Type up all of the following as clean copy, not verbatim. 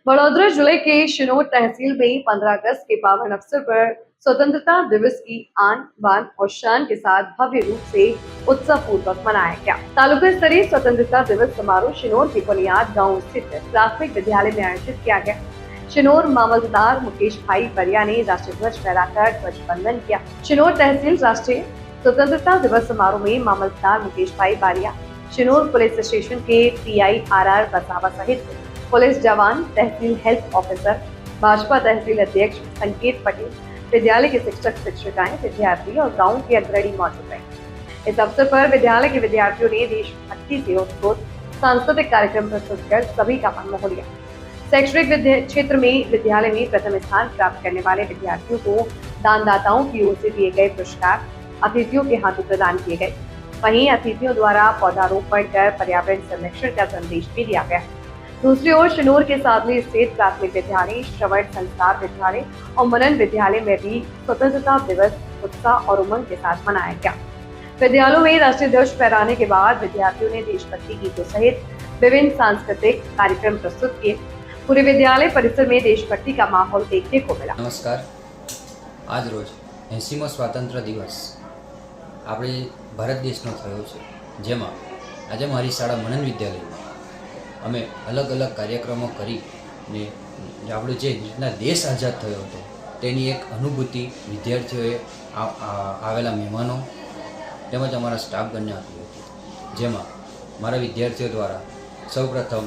बड़ौदा जिले के शिनोर तहसील में 15 अगस्त के पावन अवसर पर स्वतंत्रता दिवस की आन बान और शान के साथ भव्य रूप से उत्सव पूर्वक मनाया गया। तालुका स्तरीय स्वतंत्रता दिवस समारोह शिनोर के बुनियाद गांव स्थित प्राथमिक विद्यालय में आयोजित किया गया। शिनोर मामलतदार मुकेश भाई बरिया ने राष्ट्रीय ध्वज फहराकर ध्वज बंधन किया। शिनोर तहसील राष्ट्रीय स्वतंत्रता दिवस समारोह में मामलतदार मुकेश भाई बारिया, शिनोर पुलिस स्टेशन के PI RR बसावा सहित पुलिस जवान, तहसील हेल्थ ऑफिसर, भाजपा तहसील अध्यक्ष संकेत पटेल, विद्यालय के शिक्षक शिक्षिकाएं, विद्यार्थी और गांव के अग्रणी मौजूद रहे। इस अवसर पर विद्यालय के विद्यार्थियों ने देशभक्ति से ओतप्रोत सांस्कृतिक कार्यक्रम प्रस्तुत कर सभी का मन मोह लिया। शैक्षणिक क्षेत्र में विद्यालय में प्रथम स्थान प्राप्त करने वाले विद्यार्थियों को दानदाताओं की ओर से दिए गए पुरस्कार अतिथियों के हाथों प्रदान किए गए। वहीं अतिथियों द्वारा पौधारोपण कर पर्यावरण संरक्षण का संदेश भी दिया गया। दूसरी ओर शिनोर के सादली स्थित प्राथमिक विद्यालय, श्रवण संस्कार विद्यालय और मनन विद्यालय में भी स्वतंत्रता दिवस उत्साह और उमंग के साथ मनाया गया। विद्यालयों में राष्ट्रीय ध्वज फहराने के बाद विद्यार्थियों ने देशभक्ति गीतों सहित विभिन्न सांस्कृतिक कार्यक्रम प्रस्तुत किए। पूरे विद्यालय परिसर में देशभक्ति का माहौल देखने को मिला। नमस्कार। आज रोज 80मो स्वातंत्र्य दिवस આપણે ભારત દેશનો થયો છે, જેમાં આજે મારી શાળા મનન વિદ્યાલયમાં અમે અલગ અલગ કાર્યક્રમો કરીને આપણો જે રીતના દેશ આઝાદ થયો હતો તેની એક અનુભૂતિ વિદ્યાર્થીઓએ આવેલા મહેમાનો તેમજ અમારા સ્ટાફગણને આપી હતી, જેમાં મારા વિદ્યાર્થીઓ દ્વારા સૌપ્રથમ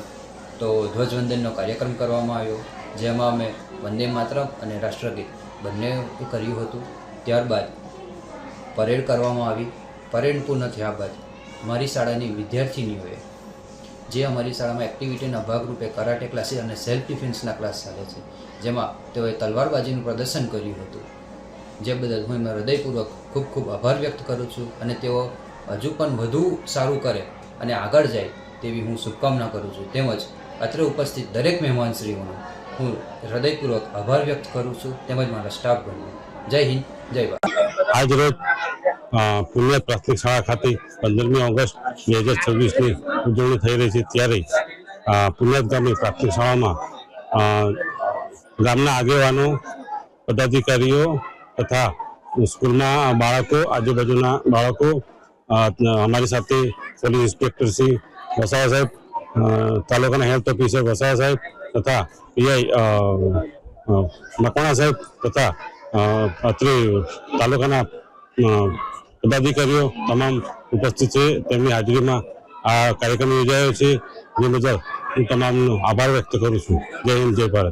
તો ધ્વજવંદનનો કાર્યક્રમ કરવામાં આવ્યો, જેમાં અમે વંદે માતરમ અને રાષ્ટ્રગીત બંને કર્યું હતું। ત્યારબાદ પરેડ કરવામાં આવી। પરેડ પૂર્ણ થયા બાદ મારી શાળાની વિદ્યાર્થીનીઓએ જે અમારી શાળામાં એક્ટિવિટીના ભાગરૂપે કરાટે ક્લાસીસ અને સેલ્ફ ડિફેન્સના ક્લાસ ચાલે છે, જેમાં તેઓએ તલવારબાજીનું પ્રદર્શન કર્યું હતું, જે બદલ હું એમનો હૃદયપૂર્વક ખૂબ ખૂબ આભાર વ્યક્ત કરું છું અને તેઓ હજુ પણ વધુ સારું કરે અને આગળ જાય તેવી હું શુભકામના કરું છું। તેમજ અત્રે ઉપસ્થિત દરેક મહેમાનશ્રીઓનો હું હૃદયપૂર્વક આભાર વ્યક્ત કરું છું, તેમજ મારા સ્ટાફગણનો। જય હિન્દ, જય ભારત। આજ રોજ પુનિયા પ્રાથમિક શાળા ખાતે 15મી ઓગસ્ટ 2026ની ઉજવણી થઈ રહી છે, ત્યારે પુનિયાત ગામની પ્રાથમિક શાળામાં ગામના આગેવાનો, પદાધિકારીઓ તથા સ્કૂલના બાળકો, આજુબાજુના બાળકો, અમારી સાથે પોલીસ ઇન્સ્પેક્ટર શ્રી વસાવા સાહેબ, તાલુકાના હેલ્થ ઓફિસર વસાવા સાહેબ તથા PI મકવાણા સાહેબ તથા અત્રે તાલુકાના પદાધિકારીઓ તમામ ઉપસ્થિત છે। તેમની હાજરીમાં આ કાર્યક્રમ યોજાયો છે, જે બદલ હું તમામનો આભાર વ્યક્ત કરું છું। જય હિન્દ, જય ભારત।